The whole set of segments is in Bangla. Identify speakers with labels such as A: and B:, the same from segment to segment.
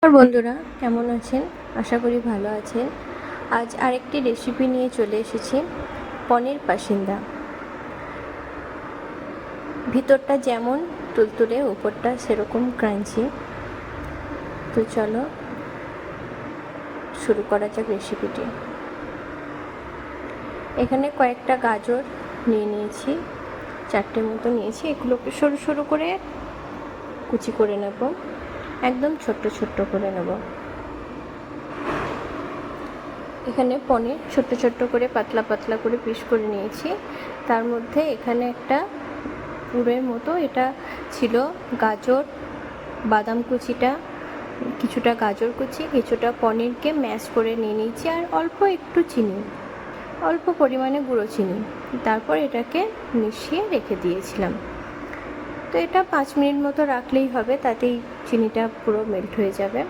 A: আর বন্ধুরা কেমন আছেন? আশা করি ভালো আছেন। আজ আরেকটি রেসিপি নিয়ে চলে এসেছি, পনির পাসিন্দা। ভিতরটা যেমন তুলতুলে, উপরটা সেরকম ক্রাঞ্চি। তো চলো শুরু করা যাক রেসিপিটি। এখানে কয়েকটা গাজর নিয়ে নিয়েছি, 4টে মতো নিয়েছি। এগুলোকে সরু সরু করে কুচি করে নেব, একদম ছোট্ট ছোট্ট করে নেব। এখানে পনির ছোট্ট ছোট্ট করে পাতলা পাতলা করে পিস করে নিয়েছি। তার মধ্যে এখানে একটা পুরের মতো এটা ছিল গাজর, বাদাম কুচিটা, কিছুটা গাজর কুচি, কিছুটা পনিরকে ম্যাশ করে নিয়ে নিয়েছি, আর অল্প একটু চিনি, অল্প পরিমাণে গুঁড়ো চিনি। তারপর এটাকে মিশিয়ে রেখে দিয়েছিলাম। তো এটা 5 মিনিট মতো রাখলেই হবে, তাতেই চিনিটা পুরো মেল্ট হয়ে যাবে।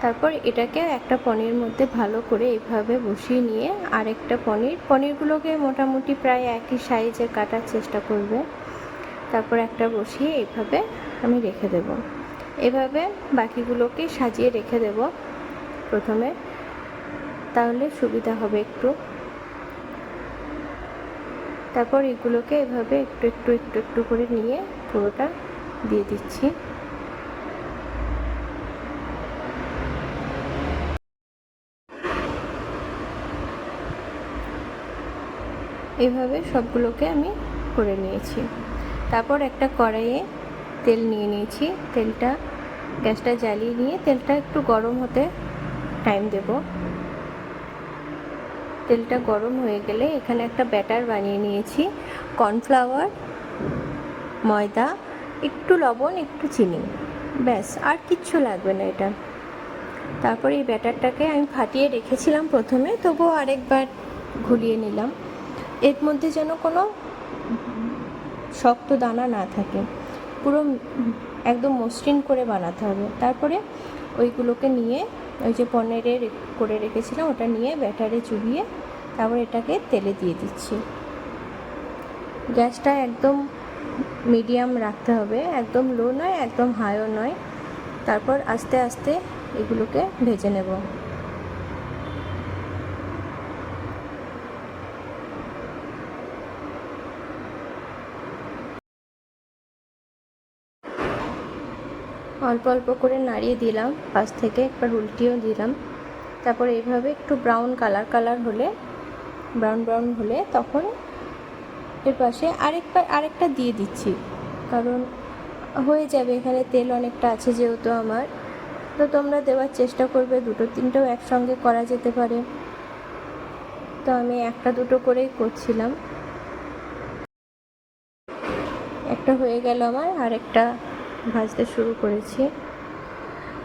A: তারপর এটাকে একটা পনির মধ্যে ভালো করে এইভাবে বসিয়ে নিয়ে আরেকটা পনিরগুলোকে মোটামুটি প্রায় একই সাইজে কাটার চেষ্টা করবে। তারপর একটা বসিয়ে এইভাবে আমি রেখে দেব। এভাবে বাকিগুলোকে সাজিয়ে রেখে দেব প্রথমে, তাহলে সুবিধা হবে একটু। তারপর এগুলোকে এভাবে একটু একটু একটু একটু করে নিয়ে পুরোটা দিয়ে দিচ্ছি। এভাবে সবগুলোকে আমি করে নিয়েছি। তারপর একটা কড়াইয়ে তেল নিয়ে নিয়েছি। গ্যাসটা জ্বালিয়ে নিয়ে তেলটা একটু গরম হতে টাইম দেব। তেলটা গরম হয়ে গেলে এখানে একটা ব্যাটার বানিয়ে নিয়েছি। কর্নফ্লাওয়ার, ময়দা, একটু লবণ, একটু চিনি, ব্যাস, আর কিচ্ছু লাগবে না এটা। তারপর এই ব্যাটারটাকে আমি ফাটিয়ে রেখেছিলাম প্রথমে, তবুও আরেকবার ঘুরিয়ে নিলাম। এর মধ্যে যেন কোনো শক্ত দানা না থাকে, পুরো একদম মসৃণ করে বানাতে হবে। তারপরে ওইগুলোকে নিয়ে, ওই যে পনিরের করে রেখেছিলাম ওটা নিয়ে ব্যাটারে চুবিয়ে তারপর এটাকে তেলে দিয়ে দিচ্ছি। গ্যাসটা একদম মিডিয়াম রাখতে হবে, একদম লো নয়, একদম হাইও নয়। তারপর আস্তে আস্তে এগুলোকে ভেজে নেব। অল্প অল্প করে নাড়িয়ে দিলাম, পাশ থেকে একবার উল্টিয়েও দিলাম। তারপর এইভাবে একটু ব্রাউন ব্রাউন হলে তখন এর পাশে আরেকটা দিয়ে দিচ্ছি, কারণ হয়ে যাবে, এখানে তেল অনেকটা আছে যেহেতু আমার। তো তোমরা দেওয়ার চেষ্টা করবে, 2-3টেও একসঙ্গে করা যেতে পারে। তো আমি 1-2 করেই করছিলাম। একটা হয়ে গেল আমার, আরেকটা ভাজতে শুরু করেছি।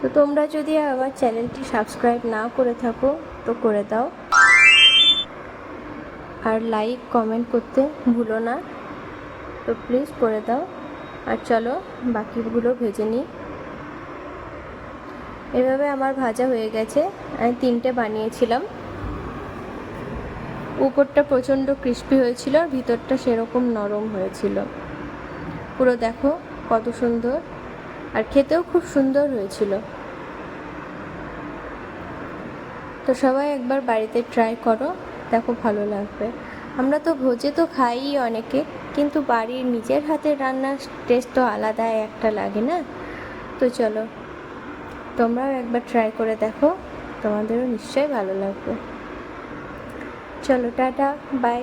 A: তো তোমরা যদি আমার চ্যানেলটি সাবস্ক্রাইব না করে থাকো তো করে দাও, আর লাইক কমেন্ট করতে ভুলো না, তো প্লিজ করে দাও। আর চলো বাকিগুলো ভেজে নিই। এভাবে আমার ভাজা হয়ে গেছে। আমি 3টে বানিয়েছিলাম। উপরটা প্রচণ্ড ক্রিস্পি হয়েছিল আর ভিতরটা সেরকম নরম হয়েছিল। পুরো দেখো কত সুন্দর, আর খেতেও খুব সুন্দর হয়েছিল। তো সবাই একবার বাড়িতে ট্রাই করো, দেখো ভালো লাগবে। আমরা তো ভোজে তো খাইই অনেকে, কিন্তু বাড়ির নিজের হাতের রান্নার টেস্ট তো আলাদা একটা লাগে না? তো চলো তোমরাও একবার ট্রাই করে দেখো, তোমাদেরও নিশ্চয়ই ভালো লাগবে। চলো টাটা, বাই।